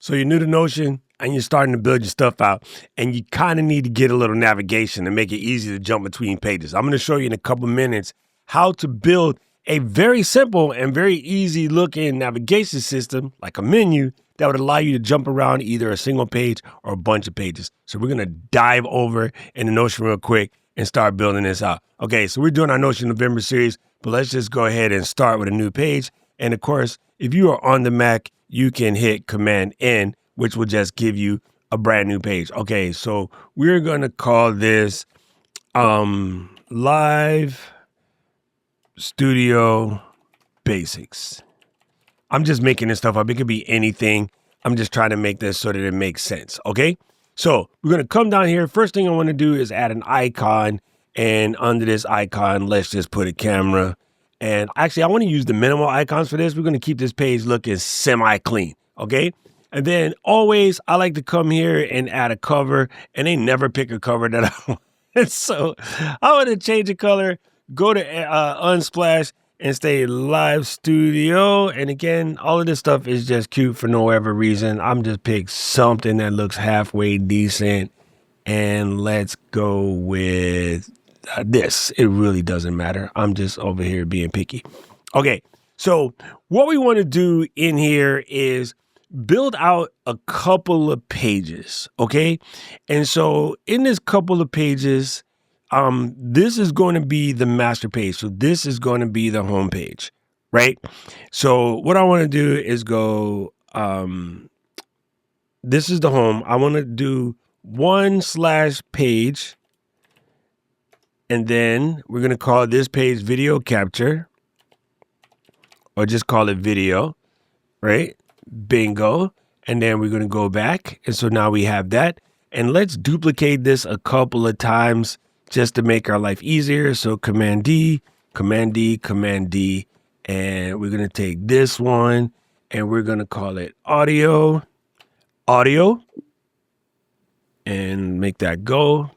So you're new to Notion and you're starting to build your stuff out, and you kind of need to get a little navigation to make it easy to jump between pages. I'm going to show you in a couple minutes how to build a very simple and very easy looking navigation system, like a menu, that would allow you to jump around either a single page or a bunch of pages. So we're going to dive over into Notion real quick and start building this out. Okay, so we're doing our Notion November series, but let's just go ahead and start with a new page. And of course, if you are on the Mac, you can hit Command N, which will just give you a brand new page. Okay, so we're going to call this Live Studio Basics. I'm just making this stuff up. It could be anything. I'm just trying to make this so that it makes sense. Okay, so we're going to come down here. First thing I want to do is add an icon. And under this icon, let's just put a camera. And actually, I want to use the minimal icons for this. We're going to keep this page looking semi-clean, okay? And then always, I like to come here and add a cover, and they never pick a cover that I want. So I want to change the color, go to Unsplash, and stay Live Studio. And again, all of this stuff is just cute for no ever reason. I'm just pick something that looks halfway decent, and let's go with this. It really doesn't matter. I'm just over here being picky. Okay, so what we want to do in here is build out a couple of pages, okay? And so in this couple of pages, this is going to be the master page. So this is going to be the home page, right? So what I want to do is go, this is the home. I want to do /page. And then we're going to call this page video capture, or just call it video, right? Bingo. And then we're going to go back. And so now we have that. And let's duplicate this a couple of times just to make our life easier. So Command D, Command D, Command D. And we're going to take this one and we're going to call it audio, audio, and make that go.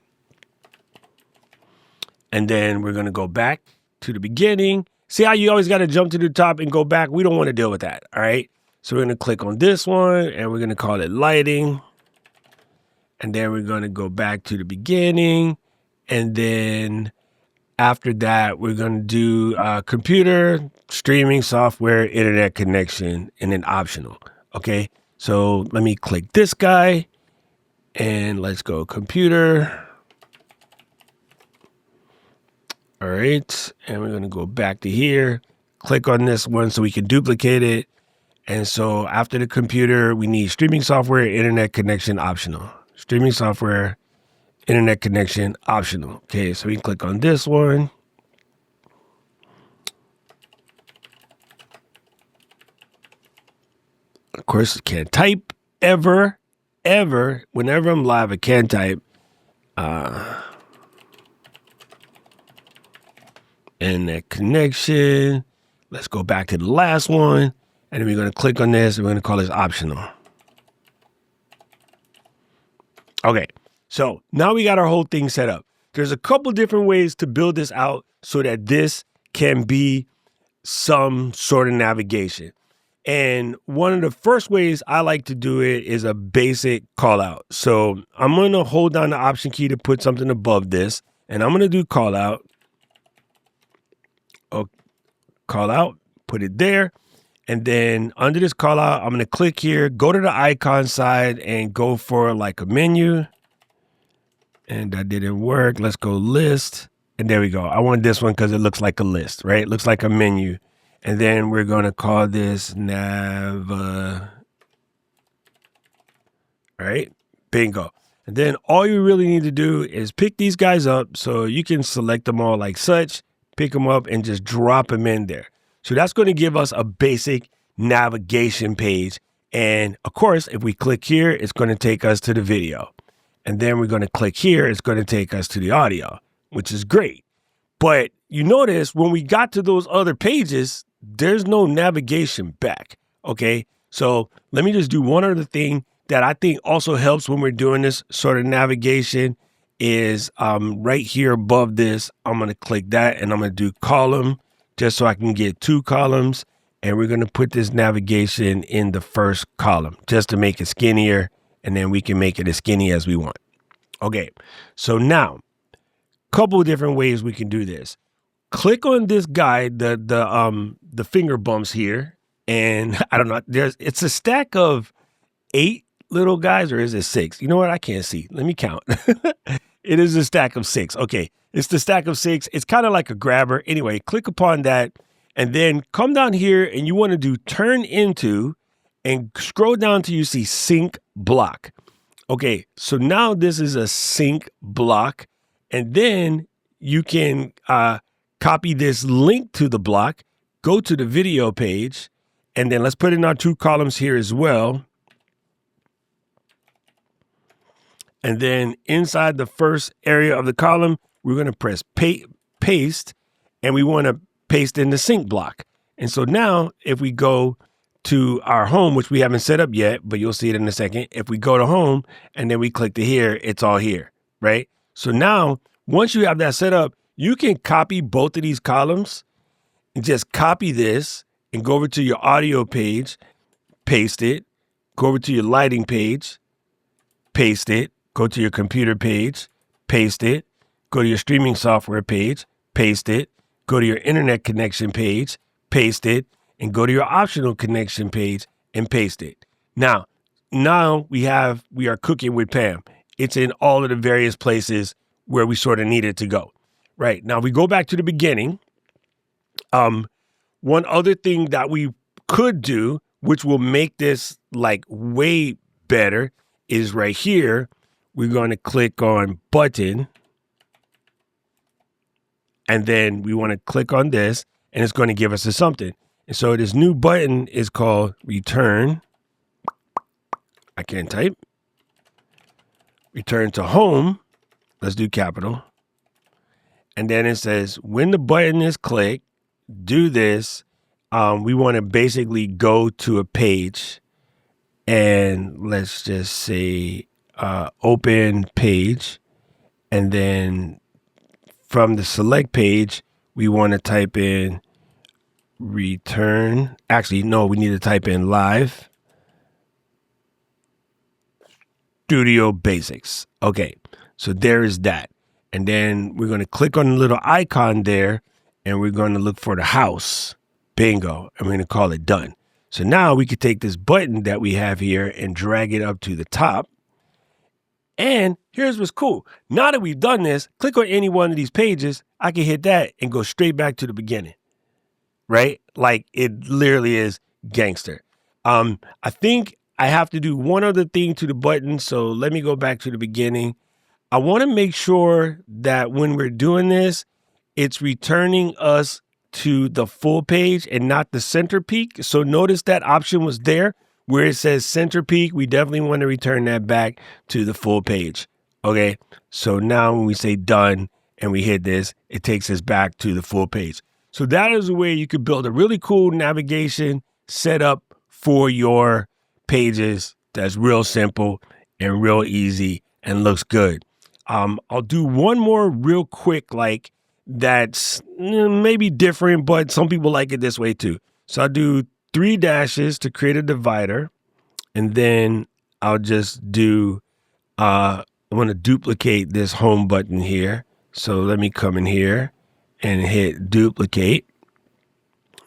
And then we're going to go back to the beginning. See how you always got to jump to the top and go back? We don't want to deal with that, all right? So we're going to click on this one, and we're going to call it lighting. And then we're going to go back to the beginning. And then after that, we're going to do computer, streaming software, internet connection, and then optional, okay? So let me click this guy, and let's go computer. All right, and we're going to go back to here, click on this one so we can duplicate it. And so after the computer, we need streaming software, internet connection, optional. Streaming software, internet connection, optional. Okay, so we can click on this one. Of course, I can't type ever. Whenever I'm live, I can't type. Internet connection. Let's go back to the last one. And then we're going to click on this. And we're going to call this optional. Okay. So now we got our whole thing set up. There's a couple different ways to build this out so that this can be some sort of navigation. And one of the first ways I like to do it is a basic call out. So I'm going to hold down the Option key to put something above this. And I'm going to do call out. Call out, put it there. And then under this call out, I'm going to click here, go to the icon side and go for like a menu. And that didn't work. Let's go list. And there we go. I want this one because it looks like a list, right? It looks like a menu. And then we're going to call this nav. All right. Bingo. And then all you really need to do is pick these guys up. So you can select them all like such. Pick them up and just drop them in there. So that's going to give us a basic navigation page. And of course, if we click here, it's going to take us to the video. And then we're going to click here. It's going to take us to the audio, which is great. But you notice when we got to those other pages, there's no navigation back. Okay. So let me just do one other thing that I think also helps when we're doing this sort of navigation is right here above this. I'm going to click that and I'm going to do column just so I can get 2 columns. and we're going to put this navigation in the first column just to make it skinnier, and then we can make it as skinny as we want. Okay, so now, couple of different ways we can do this. Click on this guy, the finger bumps here, and I don't know, it's a stack of 8 little guys, or is it 6? You know what? I can't see. Let me count. It is a stack of 6. Okay, it's the stack of 6. It's kind of like a grabber. Anyway, click upon that, and then come down here, and you want to do turn into, and scroll down till you see sync block. Okay, so now this is a sync block, and then you can copy this link to the block, go to the video page, and then let's put in our 2 columns here as well. And then inside the first area of the column, we're going to press paste, and we want to paste in the sync block. And so now if we go to our home, which we haven't set up yet, but you'll see it in a second. If we go to home and then we click to here, it's all here, right? So now, once you have that set up, you can copy both of these columns and just copy this and go over to your audio page, paste it, go over to your lighting page, paste it, go to your computer page, paste it, go to your streaming software page, paste it, go to your internet connection page, paste it, and go to your optional connection page and paste it. Now we are cooking with Pam. It's in all of the various places where we sort of need it to go. Right. Now we go back to the beginning. One other thing that we could do, which will make this like way better, is right here. We're going to click on button, and then we want to click on this, and it's going to give us a something. And so this new button is called return. I can't type. Return to home. Let's do capital. And then it says when the button is clicked, do this. We want to basically go to a page, and let's just say open page. And then from the select page, we want to type in return. Actually, no, we need to type in live studio basics. Okay, so there is that. And then we're going to click on the little icon there, and we're going to look for the house. Bingo. And we're going to call it done. So now we could take this button that we have here and drag it up to the top. And here's what's cool. Now that we've done this, click on any one of these pages. I can hit that and go straight back to the beginning. Right? Like it literally is gangster. I think I have to do one other thing to the button. So let me go back to the beginning. I want to make sure that when we're doing this, it's returning us to the full page and not the center peak. So notice that option was there where it says center peak. We definitely want to return that back to the full page. Okay. So now when we say done and we hit this, it takes us back to the full page. So that is a way you could build a really cool navigation setup for your pages that's real simple and real easy and looks good. I'll do one more real quick, like that's maybe different, but some people like it this way too. So I'll do 3 dashes to create a divider, and then I'll just do, I want to duplicate this home button here. So let me come in here and hit duplicate,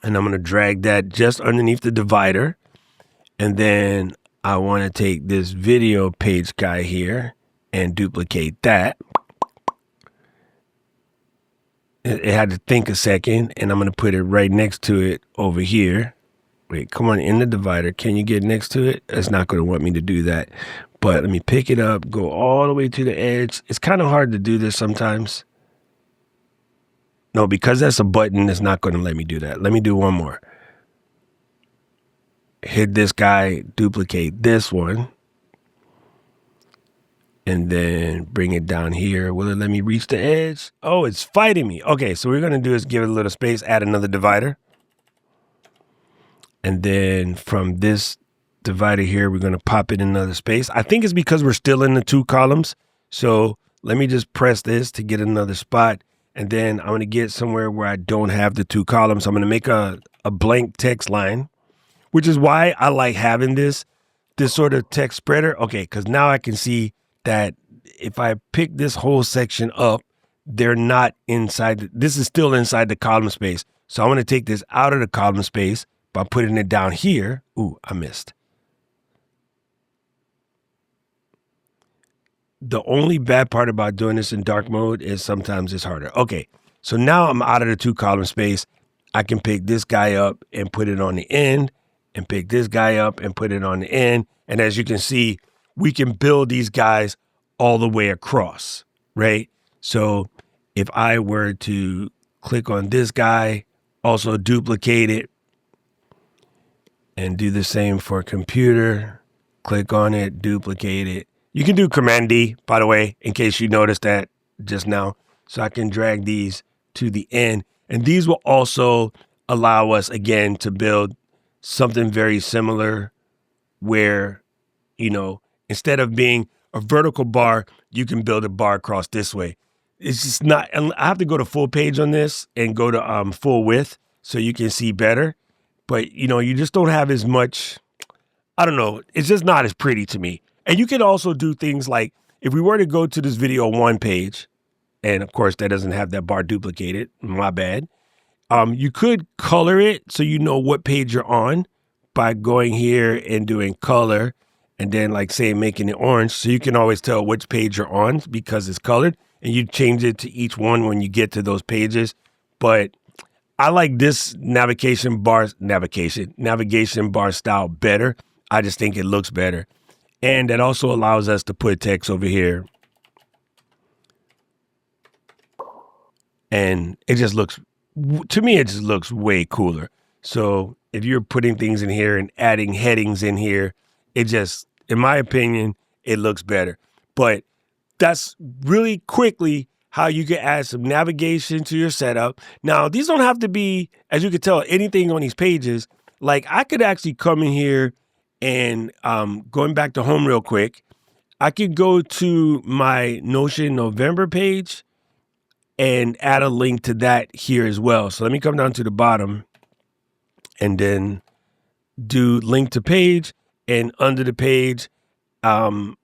and I'm going to drag that just underneath the divider. And then I want to take this video page guy here and duplicate that. It had to think a second, and I'm going to put it right next to it over here. Wait, come on, in the divider. Can you get next to it? It's not going to want me to do that. But let me pick it up, go all the way to the edge. It's kind of hard to do this sometimes. No, because that's a button, it's not going to let me do that. Let me do one more. Hit this guy, duplicate this one, and then bring it down here. Will it let me reach the edge? Oh, it's fighting me. Okay, so what we're going to do is give it a little space, add another divider. And then from this divider here, we're going to pop it in another space. I think it's because we're still in the 2 columns. So let me just press this to get another spot. And then I'm going to get somewhere where I don't have the two columns. I'm going to make a blank text line, which is why I like having this sort of text spreader. Okay, because now I can see that if I pick this whole section up, they're not inside. This is still inside the column space. So I'm going to take this out of the column space by putting it down here. Ooh, I missed. The only bad part about doing this in dark mode is sometimes it's harder. Okay, so now I'm out of the two column space. I can pick this guy up and put it on the end, and pick this guy up and put it on the end. And as you can see, we can build these guys all the way across, right? So if I were to click on this guy, also duplicate it, and do the same for computer, click on it, duplicate it. You can do Command D, by the way, in case you noticed that just now. So I can drag these to the end. And these will also allow us, again, to build something very similar where, you know, instead of being a vertical bar, you can build a bar across this way. It's just not, I have to go to full page on this and go to full width so you can see better. But, you know, you just don't have as much, I don't know, it's just not as pretty to me. And you can also do things like, if we were to go to this video one page, and of course that doesn't have that bar duplicated, my bad. You could color it so you know what page you're on by going here and doing color, and then like say making it orange, so you can always tell which page you're on because it's colored, and you change it to each one when you get to those pages. But I like this navigation bar style better. I just think it looks better. And that also allows us to put text over here. And it just looks, to me, it just looks way cooler. So if you're putting things in here and adding headings in here, it just, in my opinion, it looks better. But that's really quickly how you can add some navigation to your setup. Now, these don't have to be, as you can tell, anything on these pages. Like I could actually come in here and going back to home real quick, I could go to my Notion November page and add a link to that here as well. So let me come down to the bottom and then do link to page. And under the page, I'm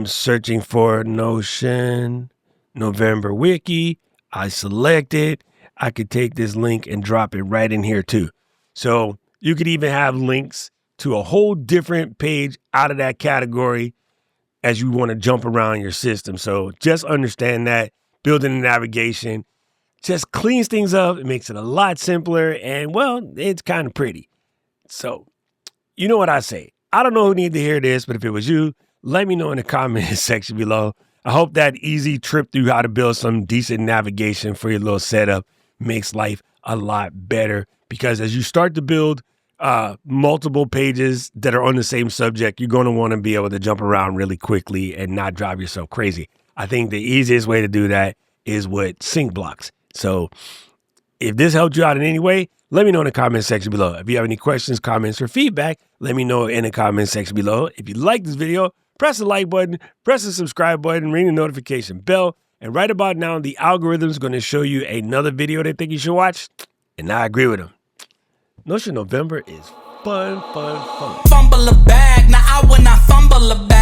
searching for Notion November Wiki. I select it. I could take this link and drop it right in here too. So you could even have links to a whole different page out of that category as you want to jump around your system. So just understand that building a navigation just cleans things up. It makes it a lot simpler, and well, it's kind of pretty. So you know what I say. I don't know who needs to hear this, but if it was you, let me know in the comments section below. I hope that easy trip through how to build some decent navigation for your little setup makes life a lot better, because as you start to build multiple pages that are on the same subject, you're going to want to be able to jump around really quickly and not drive yourself crazy. I think the easiest way to do that is with sync blocks. So if this helped you out in any way, let me know in the comment section below. If you have any questions, comments, or feedback, let me know in the comment section below. If you like this video, press the like button, press the subscribe button, ring the notification bell. And right about now, the algorithm is going to show you another video they think you should watch. And I agree with them. Notion November is fun. Fumble a bag, now I when I fumble a bag.